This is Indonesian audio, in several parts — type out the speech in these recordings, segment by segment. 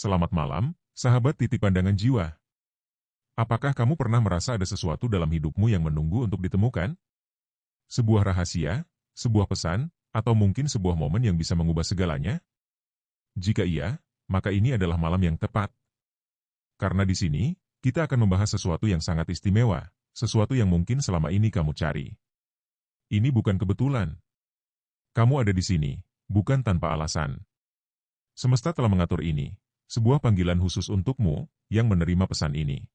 Selamat malam, sahabat titik pandangan jiwa. Apakah kamu pernah merasa ada sesuatu dalam hidupmu yang menunggu untuk ditemukan? Sebuah rahasia, sebuah pesan, atau mungkin sebuah momen yang bisa mengubah segalanya? Jika iya, maka ini adalah malam yang tepat. Karena di sini, kita akan membahas sesuatu yang sangat istimewa, sesuatu yang mungkin selama ini kamu cari. Ini bukan kebetulan. Kamu ada di sini, bukan tanpa alasan. Semesta telah mengatur ini, sebuah panggilan khusus untukmu yang menerima pesan ini.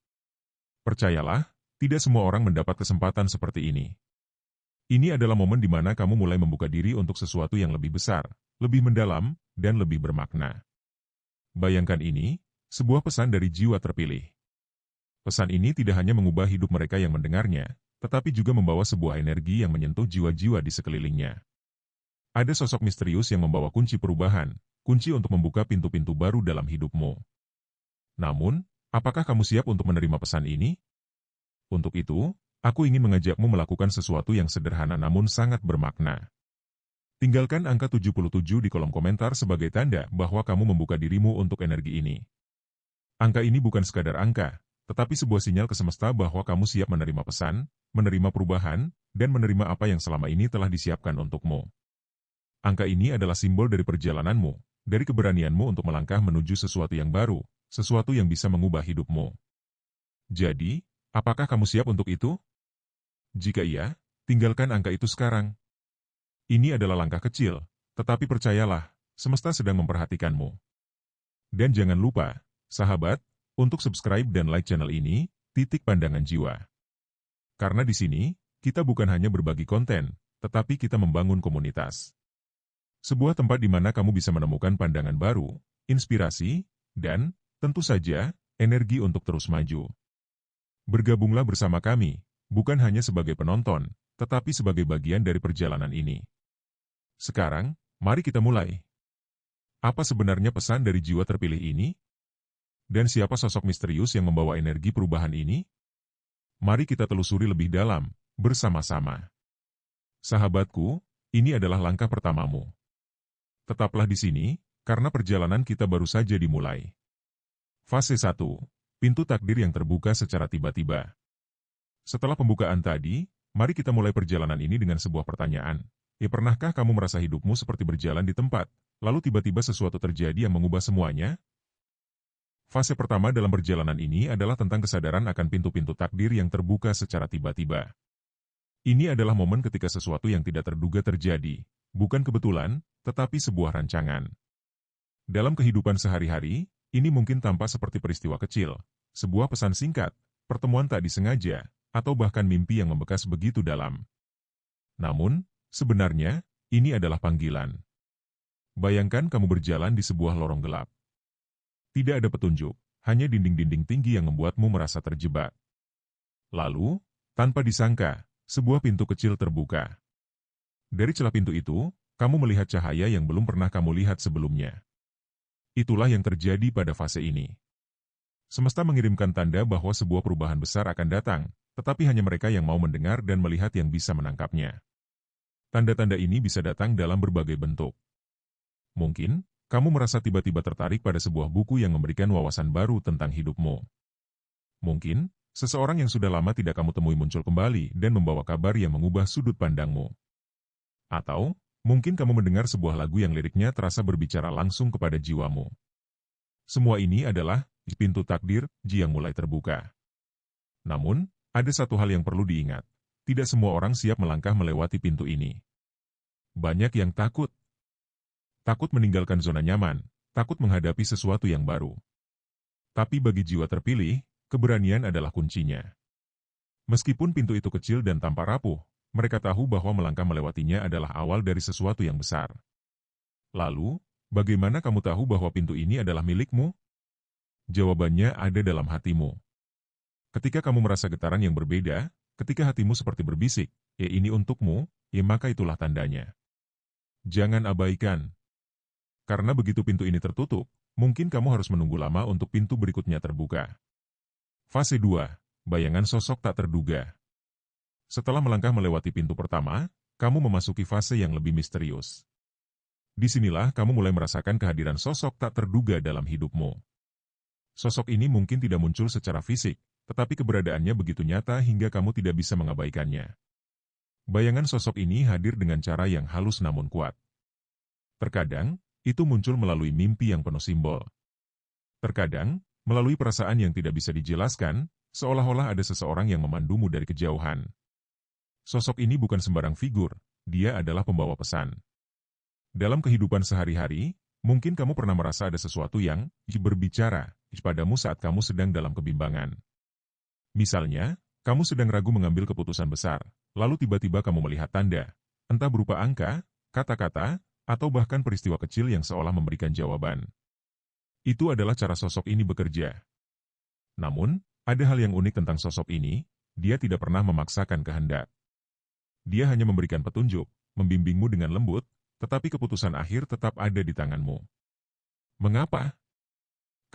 Percayalah, tidak semua orang mendapat kesempatan seperti ini. Ini adalah momen di mana kamu mulai membuka diri untuk sesuatu yang lebih besar, lebih mendalam, dan lebih bermakna. Bayangkan ini, sebuah pesan dari jiwa terpilih. Pesan ini tidak hanya mengubah hidup mereka yang mendengarnya, tetapi juga membawa sebuah energi yang menyentuh jiwa-jiwa di sekelilingnya. Ada sosok misterius yang membawa kunci perubahan, kunci untuk membuka pintu-pintu baru dalam hidupmu. Namun, apakah kamu siap untuk menerima pesan ini? Untuk itu, aku ingin mengajakmu melakukan sesuatu yang sederhana namun sangat bermakna. Tinggalkan angka 77 di kolom komentar sebagai tanda bahwa kamu membuka dirimu untuk energi ini. Angka ini bukan sekadar angka, tetapi sebuah sinyal ke semesta bahwa kamu siap menerima pesan, menerima perubahan, dan menerima apa yang selama ini telah disiapkan untukmu. Angka ini adalah simbol dari perjalananmu, dari keberanianmu untuk melangkah menuju sesuatu yang baru, sesuatu yang bisa mengubah hidupmu. Jadi, apakah kamu siap untuk itu? Jika iya, tinggalkan angka itu sekarang. Ini adalah langkah kecil, tetapi percayalah, semesta sedang memperhatikanmu. Dan jangan lupa, sahabat, untuk subscribe dan like channel ini, Titik Pandangan Jiwa. Karena di sini, kita bukan hanya berbagi konten, tetapi kita membangun komunitas. Sebuah tempat di mana kamu bisa menemukan pandangan baru, inspirasi, dan, tentu saja, energi untuk terus maju. Bergabunglah bersama kami, bukan hanya sebagai penonton, tetapi sebagai bagian dari perjalanan ini. Sekarang, mari kita mulai. Apa sebenarnya pesan dari jiwa terpilih ini? Dan siapa sosok misterius yang membawa energi perubahan ini? Mari kita telusuri lebih dalam, bersama-sama. Sahabatku, ini adalah langkah pertamamu. Tetaplah di sini, karena perjalanan kita baru saja dimulai. Fase 1. Pintu takdir yang terbuka secara tiba-tiba. Setelah pembukaan tadi, mari kita mulai perjalanan ini dengan sebuah pertanyaan. Pernahkah kamu merasa hidupmu seperti berjalan di tempat, lalu tiba-tiba sesuatu terjadi yang mengubah semuanya? Fase pertama dalam perjalanan ini adalah tentang kesadaran akan pintu-pintu takdir yang terbuka secara tiba-tiba. Ini adalah momen ketika sesuatu yang tidak terduga terjadi, bukan kebetulan, tetapi sebuah rancangan. Dalam kehidupan sehari-hari, ini mungkin tampak seperti peristiwa kecil, sebuah pesan singkat, pertemuan tak disengaja, atau bahkan mimpi yang membekas begitu dalam. Namun, sebenarnya, ini adalah panggilan. Bayangkan kamu berjalan di sebuah lorong gelap. Tidak ada petunjuk, hanya dinding-dinding tinggi yang membuatmu merasa terjebak. Lalu, tanpa disangka, sebuah pintu kecil terbuka. Dari celah pintu itu, kamu melihat cahaya yang belum pernah kamu lihat sebelumnya. Itulah yang terjadi pada fase ini. Semesta mengirimkan tanda bahwa sebuah perubahan besar akan datang, tetapi hanya mereka yang mau mendengar dan melihat yang bisa menangkapnya. Tanda-tanda ini bisa datang dalam berbagai bentuk. Mungkin, kamu merasa tiba-tiba tertarik pada sebuah buku yang memberikan wawasan baru tentang hidupmu. Mungkin, seseorang yang sudah lama tidak kamu temui muncul kembali dan membawa kabar yang mengubah sudut pandangmu. Atau, mungkin kamu mendengar sebuah lagu yang liriknya terasa berbicara langsung kepada jiwamu. Semua ini adalah pintu takdir yang mulai terbuka. Namun, ada satu hal yang perlu diingat. Tidak semua orang siap melangkah melewati pintu ini. Banyak yang takut. Takut meninggalkan zona nyaman, takut menghadapi sesuatu yang baru. Tapi bagi jiwa terpilih, keberanian adalah kuncinya. Meskipun pintu itu kecil dan tampak rapuh, mereka tahu bahwa melangkah melewatinya adalah awal dari sesuatu yang besar. Lalu, bagaimana kamu tahu bahwa pintu ini adalah milikmu? Jawabannya ada dalam hatimu. Ketika kamu merasa getaran yang berbeda, ketika hatimu seperti berbisik, ini untukmu, maka itulah tandanya. Jangan abaikan. Karena begitu pintu ini tertutup, mungkin kamu harus menunggu lama untuk pintu berikutnya terbuka. Fase 2. Bayangan sosok tak terduga. Setelah melangkah melewati pintu pertama, kamu memasuki fase yang lebih misterius. Disinilah kamu mulai merasakan kehadiran sosok tak terduga dalam hidupmu. Sosok ini mungkin tidak muncul secara fisik, tetapi keberadaannya begitu nyata hingga kamu tidak bisa mengabaikannya. Bayangan sosok ini hadir dengan cara yang halus namun kuat. Terkadang, itu muncul melalui mimpi yang penuh simbol. Terkadang, melalui perasaan yang tidak bisa dijelaskan, seolah-olah ada seseorang yang memandumu dari kejauhan. Sosok ini bukan sembarang figur, dia adalah pembawa pesan. Dalam kehidupan sehari-hari, mungkin kamu pernah merasa ada sesuatu yang berbicara padamu saat kamu sedang dalam kebimbangan. Misalnya, kamu sedang ragu mengambil keputusan besar, lalu tiba-tiba kamu melihat tanda, entah berupa angka, kata-kata, atau bahkan peristiwa kecil yang seolah memberikan jawaban. Itu adalah cara sosok ini bekerja. Namun, ada hal yang unik tentang sosok ini, dia tidak pernah memaksakan kehendak. Dia hanya memberikan petunjuk, membimbingmu dengan lembut, tetapi keputusan akhir tetap ada di tanganmu. Mengapa?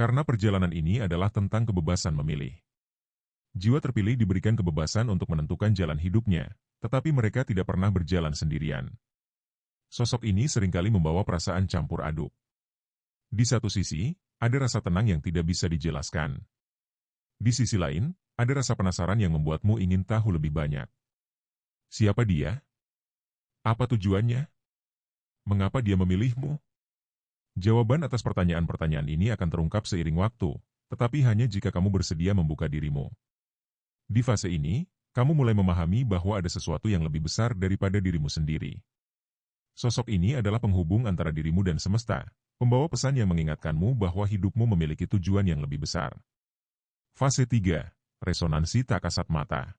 Karena perjalanan ini adalah tentang kebebasan memilih. Jiwa terpilih diberikan kebebasan untuk menentukan jalan hidupnya, tetapi mereka tidak pernah berjalan sendirian. Sosok ini seringkali membawa perasaan campur aduk. Di satu sisi, ada rasa tenang yang tidak bisa dijelaskan. Di sisi lain, ada rasa penasaran yang membuatmu ingin tahu lebih banyak. Siapa dia? Apa tujuannya? Mengapa dia memilihmu? Jawaban atas pertanyaan-pertanyaan ini akan terungkap seiring waktu, tetapi hanya jika kamu bersedia membuka dirimu. Di fase ini, kamu mulai memahami bahwa ada sesuatu yang lebih besar daripada dirimu sendiri. Sosok ini adalah penghubung antara dirimu dan semesta, pembawa pesan yang mengingatkanmu bahwa hidupmu memiliki tujuan yang lebih besar. Fase 3. Resonansi tak kasat mata.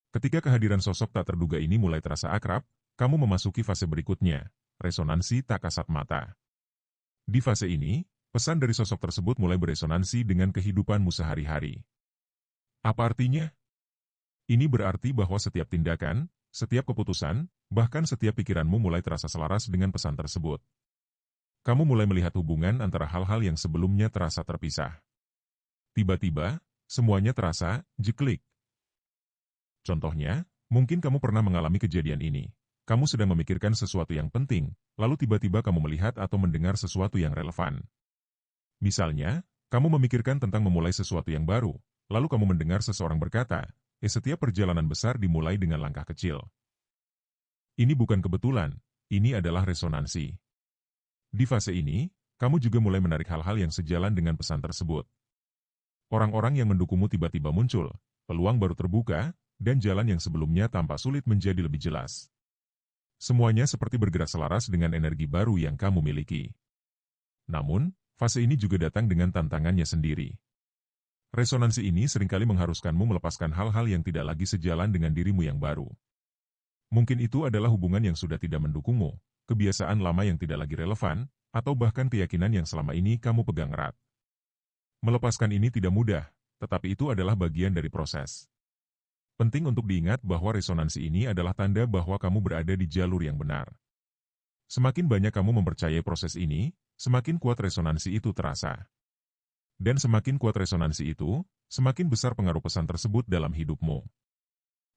Ketika kehadiran sosok tak terduga ini mulai terasa akrab, kamu memasuki fase berikutnya, resonansi tak kasat mata. Di fase ini, pesan dari sosok tersebut mulai beresonansi dengan kehidupanmu sehari-hari. Apa artinya? Ini berarti bahwa setiap tindakan, setiap keputusan, bahkan setiap pikiranmu mulai terasa selaras dengan pesan tersebut. Kamu mulai melihat hubungan antara hal-hal yang sebelumnya terasa terpisah. Tiba-tiba, semuanya terasa jeklik. Contohnya, mungkin kamu pernah mengalami kejadian ini. Kamu sedang memikirkan sesuatu yang penting, lalu tiba-tiba kamu melihat atau mendengar sesuatu yang relevan. Misalnya, kamu memikirkan tentang memulai sesuatu yang baru, lalu kamu mendengar seseorang berkata, setiap perjalanan besar dimulai dengan langkah kecil. Ini bukan kebetulan, ini adalah resonansi. Di fase ini, kamu juga mulai menarik hal-hal yang sejalan dengan pesan tersebut. Orang-orang yang mendukungmu tiba-tiba muncul, peluang baru terbuka, dan jalan yang sebelumnya tampak sulit menjadi lebih jelas. Semuanya seperti bergerak selaras dengan energi baru yang kamu miliki. Namun, fase ini juga datang dengan tantangannya sendiri. Resonansi ini seringkali mengharuskanmu melepaskan hal-hal yang tidak lagi sejalan dengan dirimu yang baru. Mungkin itu adalah hubungan yang sudah tidak mendukungmu, kebiasaan lama yang tidak lagi relevan, atau bahkan keyakinan yang selama ini kamu pegang erat. Melepaskan ini tidak mudah, tetapi itu adalah bagian dari proses. Penting untuk diingat bahwa resonansi ini adalah tanda bahwa kamu berada di jalur yang benar. Semakin banyak kamu mempercayai proses ini, semakin kuat resonansi itu terasa. Dan semakin kuat resonansi itu, semakin besar pengaruh pesan tersebut dalam hidupmu.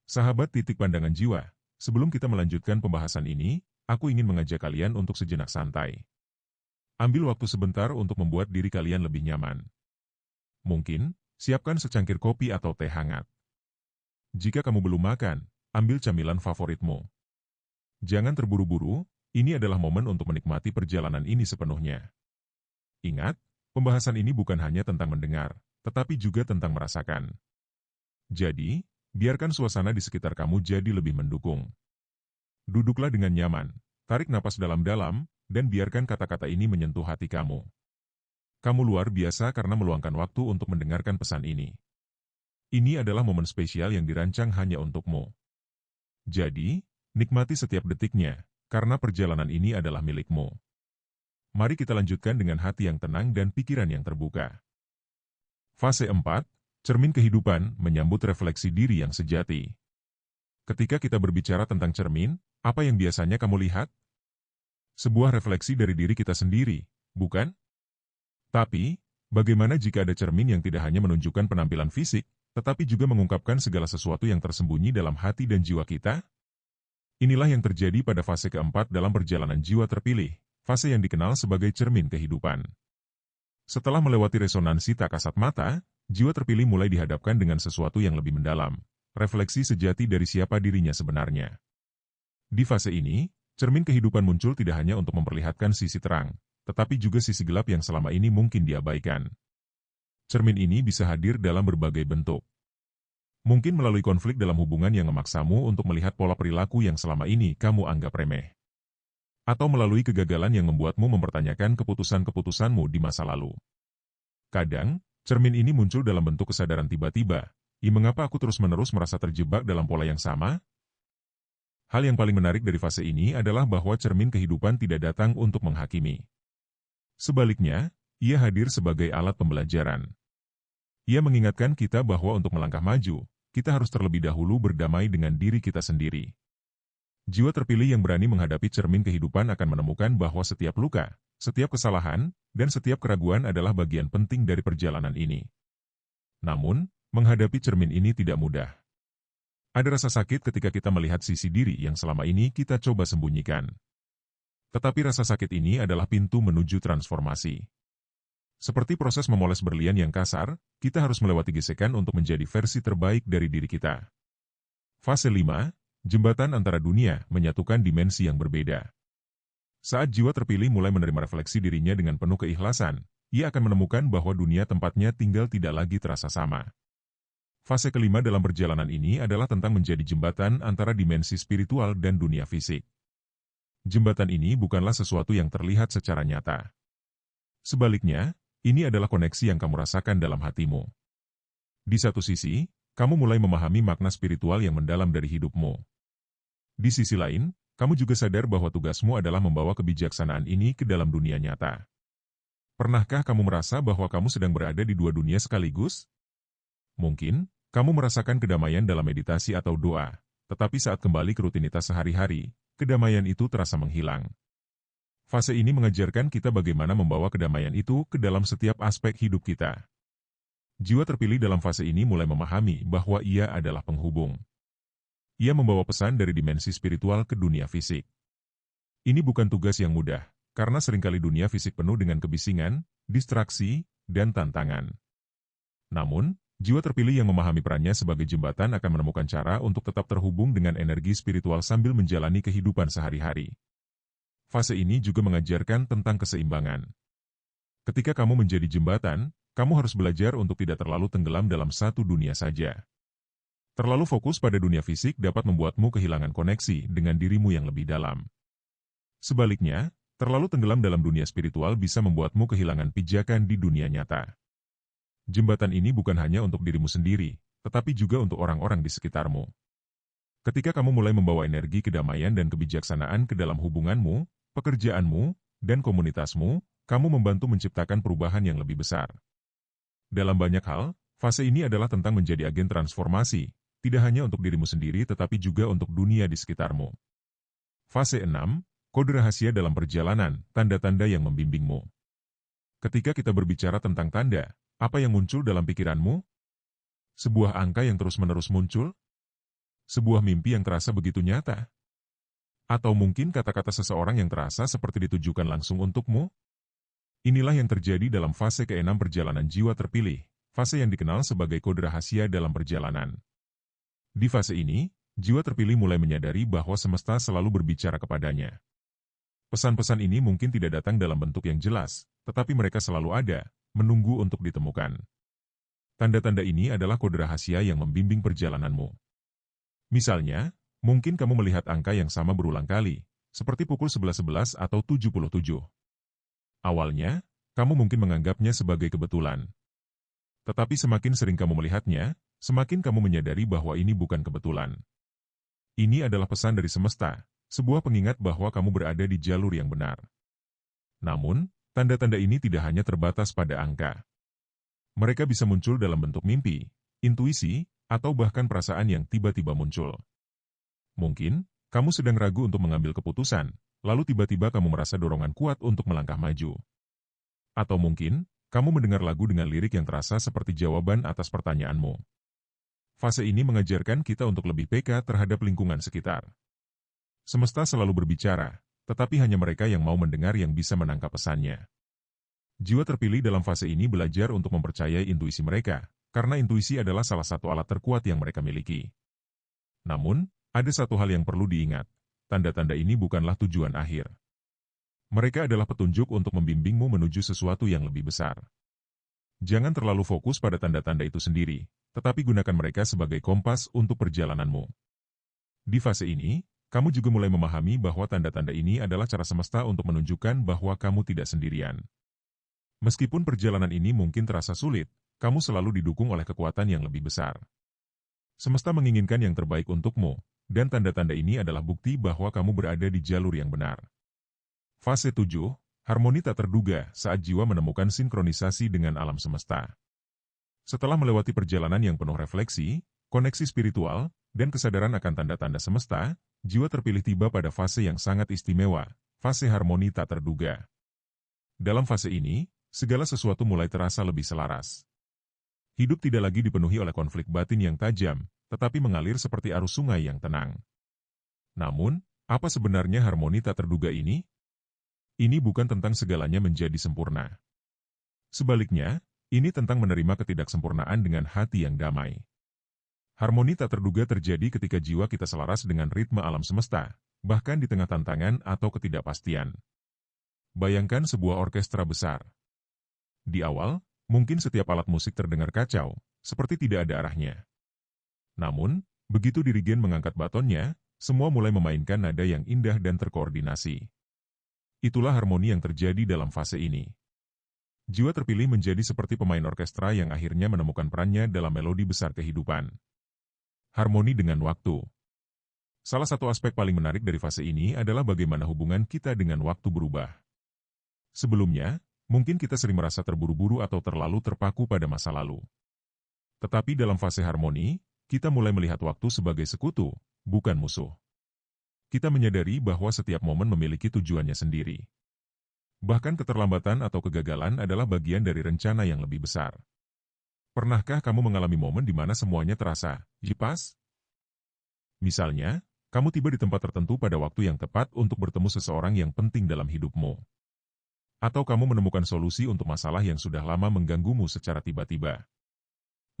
Sahabat titik pandangan jiwa, sebelum kita melanjutkan pembahasan ini, aku ingin mengajak kalian untuk sejenak santai. Ambil waktu sebentar untuk membuat diri kalian lebih nyaman. Mungkin, siapkan secangkir kopi atau teh hangat. Jika kamu belum makan, ambil camilan favoritmu. Jangan terburu-buru, ini adalah momen untuk menikmati perjalanan ini sepenuhnya. Ingat, pembahasan ini bukan hanya tentang mendengar, tetapi juga tentang merasakan. Jadi, biarkan suasana di sekitar kamu jadi lebih mendukung. Duduklah dengan nyaman, tarik napas dalam-dalam, dan biarkan kata-kata ini menyentuh hati kamu. Kamu luar biasa karena meluangkan waktu untuk mendengarkan pesan ini. Ini adalah momen spesial yang dirancang hanya untukmu. Jadi, nikmati setiap detiknya, karena perjalanan ini adalah milikmu. Mari kita lanjutkan dengan hati yang tenang dan pikiran yang terbuka. Fase 4, cermin kehidupan menyambut refleksi diri yang sejati. Ketika kita berbicara tentang cermin, apa yang biasanya kamu lihat? Sebuah refleksi dari diri kita sendiri, bukan? Tapi, bagaimana jika ada cermin yang tidak hanya menunjukkan penampilan fisik, tetapi juga mengungkapkan segala sesuatu yang tersembunyi dalam hati dan jiwa kita? Inilah yang terjadi pada fase keempat dalam perjalanan jiwa terpilih, fase yang dikenal sebagai cermin kehidupan. Setelah melewati resonansi tak kasat mata, jiwa terpilih mulai dihadapkan dengan sesuatu yang lebih mendalam, refleksi sejati dari siapa dirinya sebenarnya. Di fase ini, cermin kehidupan muncul tidak hanya untuk memperlihatkan sisi terang, tetapi juga sisi gelap yang selama ini mungkin diabaikan. Cermin ini bisa hadir dalam berbagai bentuk. Mungkin melalui konflik dalam hubungan yang memaksamu untuk melihat pola perilaku yang selama ini kamu anggap remeh. Atau melalui kegagalan yang membuatmu mempertanyakan keputusan-keputusanmu di masa lalu. Kadang, cermin ini muncul dalam bentuk kesadaran tiba-tiba. Mengapa aku terus-menerus merasa terjebak dalam pola yang sama? Hal yang paling menarik dari fase ini adalah bahwa cermin kehidupan tidak datang untuk menghakimi. Sebaliknya, ia hadir sebagai alat pembelajaran. Ia mengingatkan kita bahwa untuk melangkah maju, kita harus terlebih dahulu berdamai dengan diri kita sendiri. Jiwa terpilih yang berani menghadapi cermin kehidupan akan menemukan bahwa setiap luka, setiap kesalahan, dan setiap keraguan adalah bagian penting dari perjalanan ini. Namun, menghadapi cermin ini tidak mudah. Ada rasa sakit ketika kita melihat sisi diri yang selama ini kita coba sembunyikan. Tetapi rasa sakit ini adalah pintu menuju transformasi. Seperti proses memoles berlian yang kasar, kita harus melewati gesekan untuk menjadi versi terbaik dari diri kita. Fase 5, jembatan antara dunia, menyatukan dimensi yang berbeda. Saat jiwa terpilih mulai menerima refleksi dirinya dengan penuh keikhlasan, ia akan menemukan bahwa dunia tempatnya tinggal tidak lagi terasa sama. Fase kelima dalam perjalanan ini adalah tentang menjadi jembatan antara dimensi spiritual dan dunia fisik. Jembatan ini bukanlah sesuatu yang terlihat secara nyata. Sebaliknya, ini adalah koneksi yang kamu rasakan dalam hatimu. Di satu sisi, kamu mulai memahami makna spiritual yang mendalam dari hidupmu. Di sisi lain, kamu juga sadar bahwa tugasmu adalah membawa kebijaksanaan ini ke dalam dunia nyata. Pernahkah kamu merasa bahwa kamu sedang berada di dua dunia sekaligus? Mungkin, kamu merasakan kedamaian dalam meditasi atau doa, tetapi saat kembali ke rutinitas sehari-hari, kedamaian itu terasa menghilang. Fase ini mengajarkan kita bagaimana membawa kedamaian itu ke dalam setiap aspek hidup kita. Jiwa terpilih dalam fase ini mulai memahami bahwa ia adalah penghubung. Ia membawa pesan dari dimensi spiritual ke dunia fisik. Ini bukan tugas yang mudah, karena seringkali dunia fisik penuh dengan kebisingan, distraksi, dan tantangan. Namun, jiwa terpilih yang memahami perannya sebagai jembatan akan menemukan cara untuk tetap terhubung dengan energi spiritual sambil menjalani kehidupan sehari-hari. Fase ini juga mengajarkan tentang keseimbangan. Ketika kamu menjadi jembatan, kamu harus belajar untuk tidak terlalu tenggelam dalam satu dunia saja. Terlalu fokus pada dunia fisik dapat membuatmu kehilangan koneksi dengan dirimu yang lebih dalam. Sebaliknya, terlalu tenggelam dalam dunia spiritual bisa membuatmu kehilangan pijakan di dunia nyata. Jembatan ini bukan hanya untuk dirimu sendiri, tetapi juga untuk orang-orang di sekitarmu. Ketika kamu mulai membawa energi kedamaian dan kebijaksanaan ke dalam hubunganmu, pekerjaanmu, dan komunitasmu, kamu membantu menciptakan perubahan yang lebih besar. Dalam banyak hal, fase ini adalah tentang menjadi agen transformasi, tidak hanya untuk dirimu sendiri tetapi juga untuk dunia di sekitarmu. Fase 6, kode rahasia dalam perjalanan, tanda-tanda yang membimbingmu. Ketika kita berbicara tentang tanda, apa yang muncul dalam pikiranmu? Sebuah angka yang terus-menerus muncul? Sebuah mimpi yang terasa begitu nyata? Atau mungkin kata-kata seseorang yang terasa seperti ditujukan langsung untukmu? Inilah yang terjadi dalam fase ke-6 perjalanan jiwa terpilih, fase yang dikenal sebagai kode rahasia dalam perjalanan. Di fase ini, jiwa terpilih mulai menyadari bahwa semesta selalu berbicara kepadanya. Pesan-pesan ini mungkin tidak datang dalam bentuk yang jelas, tetapi mereka selalu ada, menunggu untuk ditemukan. Tanda-tanda ini adalah kode rahasia yang membimbing perjalananmu. Misalnya, mungkin kamu melihat angka yang sama berulang kali, seperti pukul 11.11 atau 77. Awalnya, kamu mungkin menganggapnya sebagai kebetulan. Tetapi semakin sering kamu melihatnya, semakin kamu menyadari bahwa ini bukan kebetulan. Ini adalah pesan dari semesta, sebuah pengingat bahwa kamu berada di jalur yang benar. Namun, tanda-tanda ini tidak hanya terbatas pada angka. Mereka bisa muncul dalam bentuk mimpi, intuisi, atau bahkan perasaan yang tiba-tiba muncul. Mungkin, kamu sedang ragu untuk mengambil keputusan, lalu tiba-tiba kamu merasa dorongan kuat untuk melangkah maju. Atau mungkin, kamu mendengar lagu dengan lirik yang terasa seperti jawaban atas pertanyaanmu. Fase ini mengajarkan kita untuk lebih peka terhadap lingkungan sekitar. Semesta selalu berbicara, tetapi hanya mereka yang mau mendengar yang bisa menangkap pesannya. Jiwa terpilih dalam fase ini belajar untuk mempercayai intuisi mereka, karena intuisi adalah salah satu alat terkuat yang mereka miliki. Namun, ada satu hal yang perlu diingat. Tanda-tanda ini bukanlah tujuan akhir. Mereka adalah petunjuk untuk membimbingmu menuju sesuatu yang lebih besar. Jangan terlalu fokus pada tanda-tanda itu sendiri, tetapi gunakan mereka sebagai kompas untuk perjalananmu. Di fase ini, kamu juga mulai memahami bahwa tanda-tanda ini adalah cara semesta untuk menunjukkan bahwa kamu tidak sendirian. Meskipun perjalanan ini mungkin terasa sulit, kamu selalu didukung oleh kekuatan yang lebih besar. Semesta menginginkan yang terbaik untukmu, dan tanda-tanda ini adalah bukti bahwa kamu berada di jalur yang benar. Fase 7, harmoni tak terduga saat jiwa menemukan sinkronisasi dengan alam semesta. Setelah melewati perjalanan yang penuh refleksi, koneksi spiritual, dan kesadaran akan tanda-tanda semesta, jiwa terpilih tiba pada fase yang sangat istimewa, fase harmoni tak terduga. Dalam fase ini, segala sesuatu mulai terasa lebih selaras. Hidup tidak lagi dipenuhi oleh konflik batin yang tajam, tetapi mengalir seperti arus sungai yang tenang. Namun, apa sebenarnya harmoni tak terduga ini? Ini bukan tentang segalanya menjadi sempurna. Sebaliknya, ini tentang menerima ketidaksempurnaan dengan hati yang damai. Harmoni tak terduga terjadi ketika jiwa kita selaras dengan ritme alam semesta, bahkan di tengah tantangan atau ketidakpastian. Bayangkan sebuah orkestra besar. Di awal, mungkin setiap alat musik terdengar kacau, seperti tidak ada arahnya. Namun, begitu dirigen mengangkat batonnya, semua mulai memainkan nada yang indah dan terkoordinasi. Itulah harmoni yang terjadi dalam fase ini. Jiwa terpilih menjadi seperti pemain orkestra yang akhirnya menemukan perannya dalam melodi besar kehidupan. Harmoni dengan waktu. Salah satu aspek paling menarik dari fase ini adalah bagaimana hubungan kita dengan waktu berubah. Sebelumnya, mungkin kita sering merasa terburu-buru atau terlalu terpaku pada masa lalu. Tetapi dalam fase harmoni, kita mulai melihat waktu sebagai sekutu, bukan musuh. Kita menyadari bahwa setiap momen memiliki tujuannya sendiri. Bahkan keterlambatan atau kegagalan adalah bagian dari rencana yang lebih besar. Pernahkah kamu mengalami momen di mana semuanya terasa pas? Misalnya, kamu tiba di tempat tertentu pada waktu yang tepat untuk bertemu seseorang yang penting dalam hidupmu. Atau kamu menemukan solusi untuk masalah yang sudah lama mengganggumu secara tiba-tiba.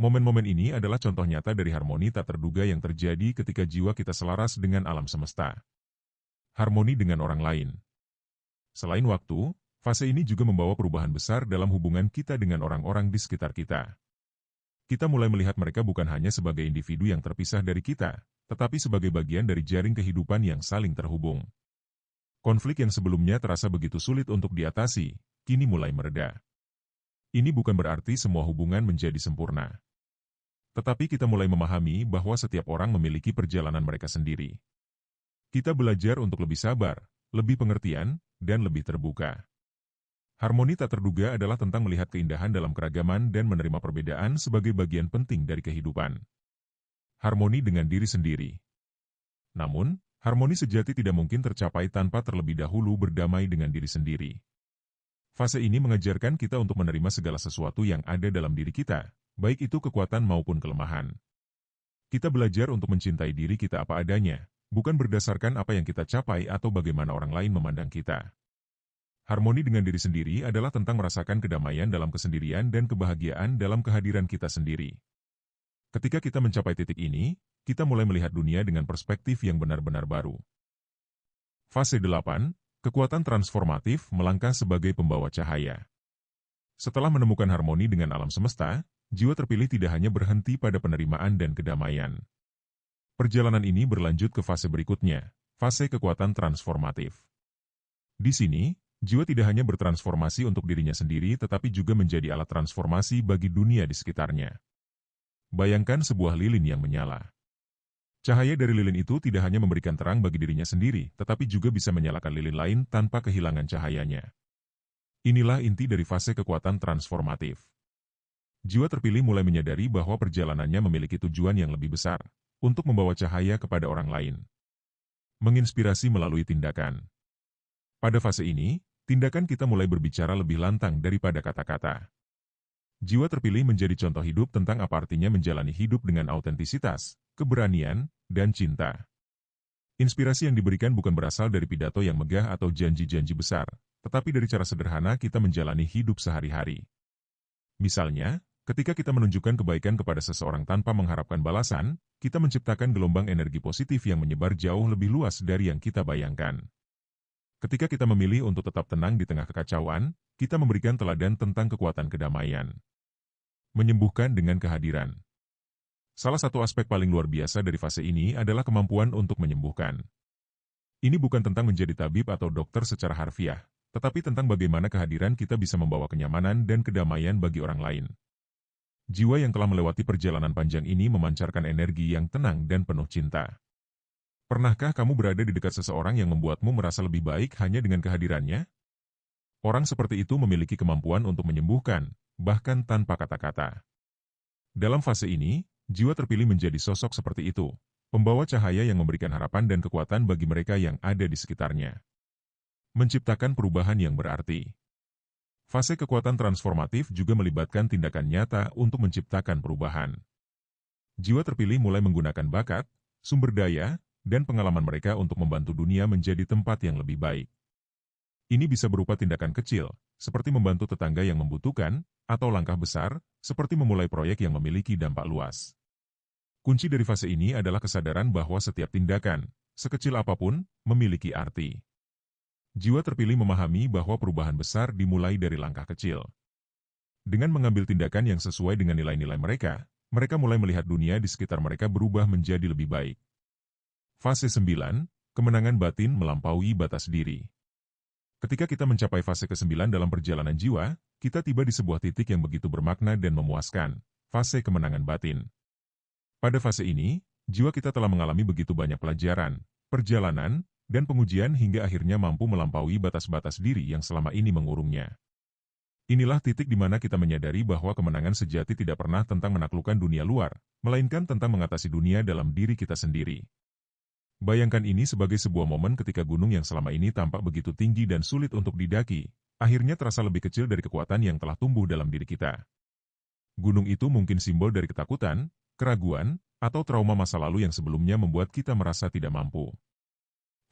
Momen-momen ini adalah contoh nyata dari harmoni tak terduga yang terjadi ketika jiwa kita selaras dengan alam semesta. Harmoni dengan orang lain. Selain waktu, fase ini juga membawa perubahan besar dalam hubungan kita dengan orang-orang di sekitar kita. Kita mulai melihat mereka bukan hanya sebagai individu yang terpisah dari kita, tetapi sebagai bagian dari jaring kehidupan yang saling terhubung. Konflik yang sebelumnya terasa begitu sulit untuk diatasi, kini mulai mereda. Ini bukan berarti semua hubungan menjadi sempurna. Tetapi kita mulai memahami bahwa setiap orang memiliki perjalanan mereka sendiri. Kita belajar untuk lebih sabar, lebih pengertian, dan lebih terbuka. Harmoni tak terduga adalah tentang melihat keindahan dalam keragaman dan menerima perbedaan sebagai bagian penting dari kehidupan. Harmoni dengan diri sendiri. Namun, harmoni sejati tidak mungkin tercapai tanpa terlebih dahulu berdamai dengan diri sendiri. Fase ini mengajarkan kita untuk menerima segala sesuatu yang ada dalam diri kita, baik itu kekuatan maupun kelemahan. Kita belajar untuk mencintai diri kita apa adanya, bukan berdasarkan apa yang kita capai atau bagaimana orang lain memandang kita. Harmoni dengan diri sendiri adalah tentang merasakan kedamaian dalam kesendirian dan kebahagiaan dalam kehadiran kita sendiri. Ketika kita mencapai titik ini, kita mulai melihat dunia dengan perspektif yang benar-benar baru. Fase 8, kekuatan transformatif melangkah sebagai pembawa cahaya. Setelah menemukan harmoni dengan alam semesta, jiwa terpilih tidak hanya berhenti pada penerimaan dan kedamaian. Perjalanan ini berlanjut ke fase berikutnya, fase kekuatan transformatif. Di sini, jiwa tidak hanya bertransformasi untuk dirinya sendiri tetapi juga menjadi alat transformasi bagi dunia di sekitarnya. Bayangkan sebuah lilin yang menyala. Cahaya dari lilin itu tidak hanya memberikan terang bagi dirinya sendiri, tetapi juga bisa menyalakan lilin lain tanpa kehilangan cahayanya. Inilah inti dari fase kekuatan transformatif. Jiwa terpilih mulai menyadari bahwa perjalanannya memiliki tujuan yang lebih besar, untuk membawa cahaya kepada orang lain. Menginspirasi melalui tindakan. Pada fase ini, tindakan kita mulai berbicara lebih lantang daripada kata-kata. Jiwa terpilih menjadi contoh hidup tentang apa artinya menjalani hidup dengan autentisitas, keberanian, dan cinta. Inspirasi yang diberikan bukan berasal dari pidato yang megah atau janji-janji besar, tetapi dari cara sederhana kita menjalani hidup sehari-hari. Misalnya, ketika kita menunjukkan kebaikan kepada seseorang tanpa mengharapkan balasan, kita menciptakan gelombang energi positif yang menyebar jauh lebih luas dari yang kita bayangkan. Ketika kita memilih untuk tetap tenang di tengah kekacauan, kita memberikan teladan tentang kekuatan kedamaian. Menyembuhkan dengan kehadiran. Salah satu aspek paling luar biasa dari fase ini adalah kemampuan untuk menyembuhkan. Ini bukan tentang menjadi tabib atau dokter secara harfiah, tetapi tentang bagaimana kehadiran kita bisa membawa kenyamanan dan kedamaian bagi orang lain. Jiwa yang telah melewati perjalanan panjang ini memancarkan energi yang tenang dan penuh cinta. Pernahkah kamu berada di dekat seseorang yang membuatmu merasa lebih baik hanya dengan kehadirannya? Orang seperti itu memiliki kemampuan untuk menyembuhkan, bahkan tanpa kata-kata. Dalam fase ini, jiwa terpilih menjadi sosok seperti itu, pembawa cahaya yang memberikan harapan dan kekuatan bagi mereka yang ada di sekitarnya. Menciptakan perubahan yang berarti. Fase kekuatan transformatif juga melibatkan tindakan nyata untuk menciptakan perubahan. Jiwa terpilih mulai menggunakan bakat, sumber daya, dan pengalaman mereka untuk membantu dunia menjadi tempat yang lebih baik. Ini bisa berupa tindakan kecil, seperti membantu tetangga yang membutuhkan, atau langkah besar, seperti memulai proyek yang memiliki dampak luas. Kunci dari fase ini adalah kesadaran bahwa setiap tindakan, sekecil apapun, memiliki arti. Jiwa terpilih memahami bahwa perubahan besar dimulai dari langkah kecil. Dengan mengambil tindakan yang sesuai dengan nilai-nilai mereka, mereka mulai melihat dunia di sekitar mereka berubah menjadi lebih baik. Fase 9, kemenangan batin melampaui batas diri. Ketika kita mencapai fase ke-9 dalam perjalanan jiwa, kita tiba di sebuah titik yang begitu bermakna dan memuaskan, fase kemenangan batin. Pada fase ini, jiwa kita telah mengalami begitu banyak pelajaran, perjalanan, dan pengujian hingga akhirnya mampu melampaui batas-batas diri yang selama ini mengurungnya. Inilah titik di mana kita menyadari bahwa kemenangan sejati tidak pernah tentang menaklukkan dunia luar, melainkan tentang mengatasi dunia dalam diri kita sendiri. Bayangkan ini sebagai sebuah momen ketika gunung yang selama ini tampak begitu tinggi dan sulit untuk didaki, akhirnya terasa lebih kecil dari kekuatan yang telah tumbuh dalam diri kita. Gunung itu mungkin simbol dari ketakutan, keraguan, atau trauma masa lalu yang sebelumnya membuat kita merasa tidak mampu.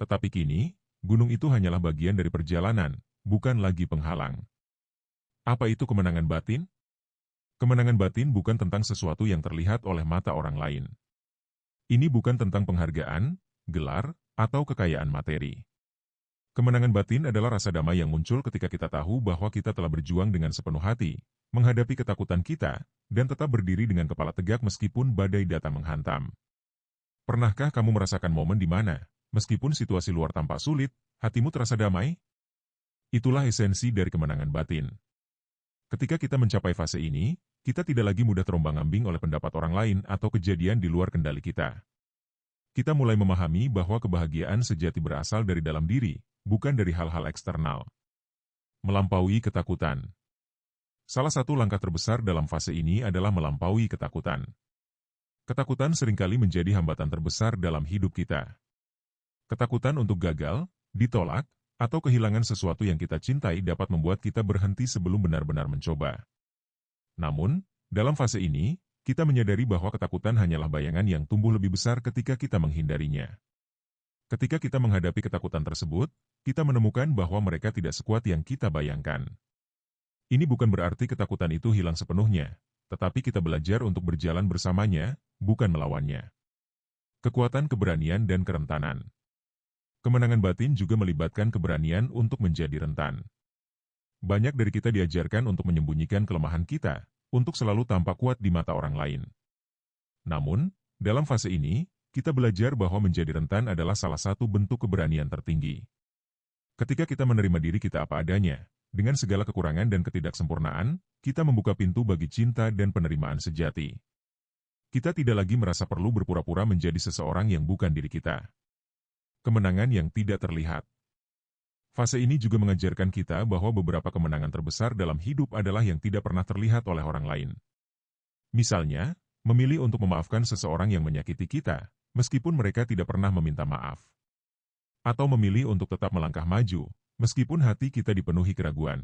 Tetapi kini, gunung itu hanyalah bagian dari perjalanan, bukan lagi penghalang. Apa itu kemenangan batin? Kemenangan batin bukan tentang sesuatu yang terlihat oleh mata orang lain. Ini bukan tentang penghargaan, gelar, atau kekayaan materi. Kemenangan batin adalah rasa damai yang muncul ketika kita tahu bahwa kita telah berjuang dengan sepenuh hati, menghadapi ketakutan kita, dan tetap berdiri dengan kepala tegak meskipun badai datang menghantam. Pernahkah kamu merasakan momen di mana, meskipun situasi luar tampak sulit, hatimu terasa damai? Itulah esensi dari kemenangan batin. Ketika kita mencapai fase ini, kita tidak lagi mudah terombang-ambing oleh pendapat orang lain atau kejadian di luar kendali kita. Kita mulai memahami bahwa kebahagiaan sejati berasal dari dalam diri, bukan dari hal-hal eksternal. Melampaui ketakutan. Salah satu langkah terbesar dalam fase ini adalah melampaui ketakutan. Ketakutan seringkali menjadi hambatan terbesar dalam hidup kita. Ketakutan untuk gagal, ditolak, atau kehilangan sesuatu yang kita cintai dapat membuat kita berhenti sebelum benar-benar mencoba. Namun, dalam fase ini, kita menyadari bahwa ketakutan hanyalah bayangan yang tumbuh lebih besar ketika kita menghindarinya. Ketika kita menghadapi ketakutan tersebut, kita menemukan bahwa mereka tidak sekuat yang kita bayangkan. Ini bukan berarti ketakutan itu hilang sepenuhnya, tetapi kita belajar untuk berjalan bersamanya, bukan melawannya. Kekuatan keberanian dan kerentanan. Kemenangan batin juga melibatkan keberanian untuk menjadi rentan. Banyak dari kita diajarkan untuk menyembunyikan kelemahan kita, untuk selalu tampak kuat di mata orang lain. Namun, dalam fase ini, kita belajar bahwa menjadi rentan adalah salah satu bentuk keberanian tertinggi. Ketika kita menerima diri kita apa adanya, dengan segala kekurangan dan ketidaksempurnaan, kita membuka pintu bagi cinta dan penerimaan sejati. Kita tidak lagi merasa perlu berpura-pura menjadi seseorang yang bukan diri kita. Kemenangan yang tidak terlihat. Fase ini juga mengajarkan kita bahwa beberapa kemenangan terbesar dalam hidup adalah yang tidak pernah terlihat oleh orang lain. Misalnya, memilih untuk memaafkan seseorang yang menyakiti kita, meskipun mereka tidak pernah meminta maaf. Atau memilih untuk tetap melangkah maju, meskipun hati kita dipenuhi keraguan.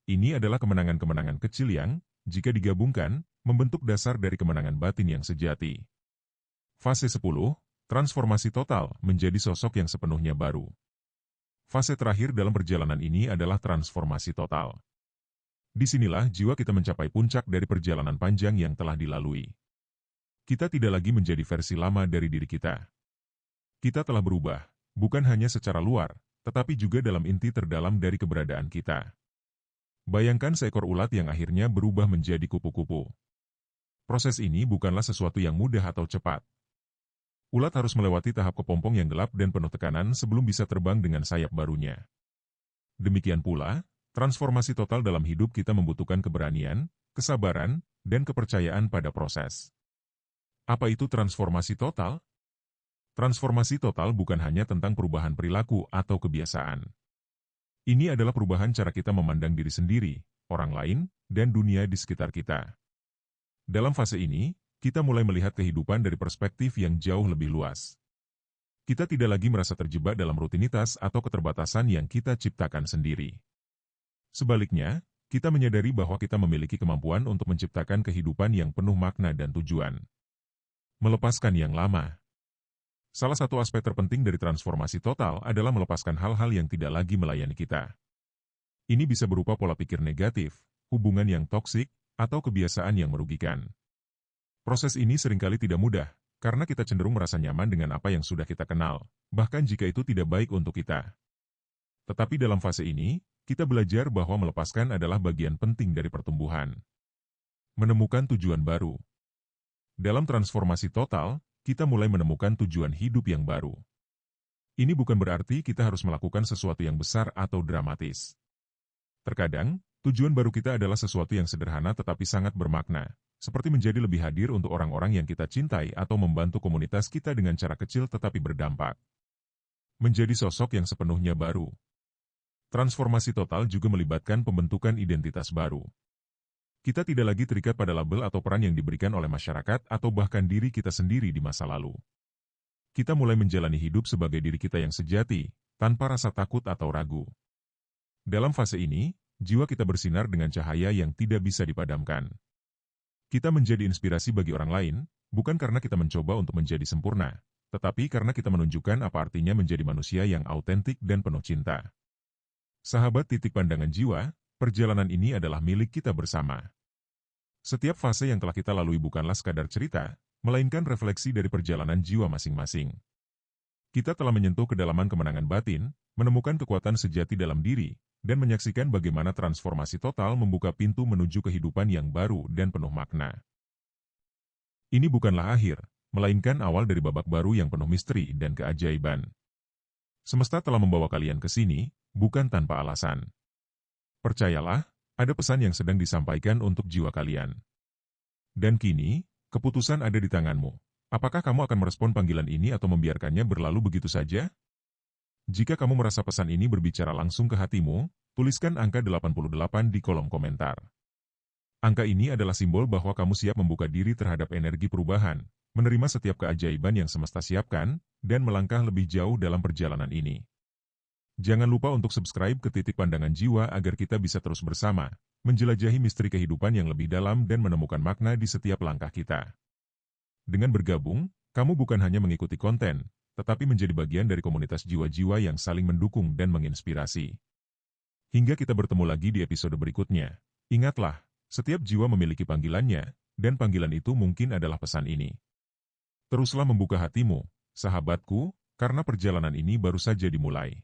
Ini adalah kemenangan-kemenangan kecil yang, jika digabungkan, membentuk dasar dari kemenangan batin yang sejati. Fase 10, transformasi total menjadi sosok yang sepenuhnya baru. Fase terakhir dalam perjalanan ini adalah transformasi total. Disinilah jiwa kita mencapai puncak dari perjalanan panjang yang telah dilalui. Kita tidak lagi menjadi versi lama dari diri kita. Kita telah berubah, bukan hanya secara luar, tetapi juga dalam inti terdalam dari keberadaan kita. Bayangkan seekor ulat yang akhirnya berubah menjadi kupu-kupu. Proses ini bukanlah sesuatu yang mudah atau cepat. Ulat harus melewati tahap kepompong yang gelap dan penuh tekanan sebelum bisa terbang dengan sayap barunya. Demikian pula, transformasi total dalam hidup kita membutuhkan keberanian, kesabaran, dan kepercayaan pada proses. Apa itu transformasi total? Transformasi total bukan hanya tentang perubahan perilaku atau kebiasaan. Ini adalah perubahan cara kita memandang diri sendiri, orang lain, dan dunia di sekitar kita. Dalam fase ini, kita mulai melihat kehidupan dari perspektif yang jauh lebih luas. Kita tidak lagi merasa terjebak dalam rutinitas atau keterbatasan yang kita ciptakan sendiri. Sebaliknya, kita menyadari bahwa kita memiliki kemampuan untuk menciptakan kehidupan yang penuh makna dan tujuan. Melepaskan yang lama. Salah satu aspek terpenting dari transformasi total adalah melepaskan hal-hal yang tidak lagi melayani kita. Ini bisa berupa pola pikir negatif, hubungan yang toksik, atau kebiasaan yang merugikan. Proses ini seringkali tidak mudah, karena kita cenderung merasa nyaman dengan apa yang sudah kita kenal, bahkan jika itu tidak baik untuk kita. Tetapi dalam fase ini, kita belajar bahwa melepaskan adalah bagian penting dari pertumbuhan. Menemukan tujuan baru. Dalam transformasi total, kita mulai menemukan tujuan hidup yang baru. Ini bukan berarti kita harus melakukan sesuatu yang besar atau dramatis. Terkadang, tujuan baru kita adalah sesuatu yang sederhana tetapi sangat bermakna, seperti menjadi lebih hadir untuk orang-orang yang kita cintai atau membantu komunitas kita dengan cara kecil tetapi berdampak. Menjadi sosok yang sepenuhnya baru. Transformasi total juga melibatkan pembentukan identitas baru. Kita tidak lagi terikat pada label atau peran yang diberikan oleh masyarakat atau bahkan diri kita sendiri di masa lalu. Kita mulai menjalani hidup sebagai diri kita yang sejati, tanpa rasa takut atau ragu. Dalam fase ini, jiwa kita bersinar dengan cahaya yang tidak bisa dipadamkan. Kita menjadi inspirasi bagi orang lain, bukan karena kita mencoba untuk menjadi sempurna, tetapi karena kita menunjukkan apa artinya menjadi manusia yang autentik dan penuh cinta. Sahabat titik pandangan jiwa, perjalanan ini adalah milik kita bersama. Setiap fase yang telah kita lalui bukanlah sekadar cerita, melainkan refleksi dari perjalanan jiwa masing-masing. Kita telah menyentuh kedalaman kemenangan batin, menemukan kekuatan sejati dalam diri, dan menyaksikan bagaimana transformasi total membuka pintu menuju kehidupan yang baru dan penuh makna. Ini bukanlah akhir, melainkan awal dari babak baru yang penuh misteri dan keajaiban. Semesta telah membawa kalian ke sini, bukan tanpa alasan. Percayalah, ada pesan yang sedang disampaikan untuk jiwa kalian. Dan kini, keputusan ada di tanganmu. Apakah kamu akan merespon panggilan ini atau membiarkannya berlalu begitu saja? Jika kamu merasa pesan ini berbicara langsung ke hatimu, tuliskan angka 88 di kolom komentar. Angka ini adalah simbol bahwa kamu siap membuka diri terhadap energi perubahan, menerima setiap keajaiban yang semesta siapkan, dan melangkah lebih jauh dalam perjalanan ini. Jangan lupa untuk subscribe ke Titik Pandangan Jiwa agar kita bisa terus bersama, menjelajahi misteri kehidupan yang lebih dalam dan menemukan makna di setiap langkah kita. Dengan bergabung, kamu bukan hanya mengikuti konten, tetapi menjadi bagian dari komunitas jiwa-jiwa yang saling mendukung dan menginspirasi. Hingga kita bertemu lagi di episode berikutnya. Ingatlah, setiap jiwa memiliki panggilannya, dan panggilan itu mungkin adalah pesan ini. Teruslah membuka hatimu, sahabatku, karena perjalanan ini baru saja dimulai.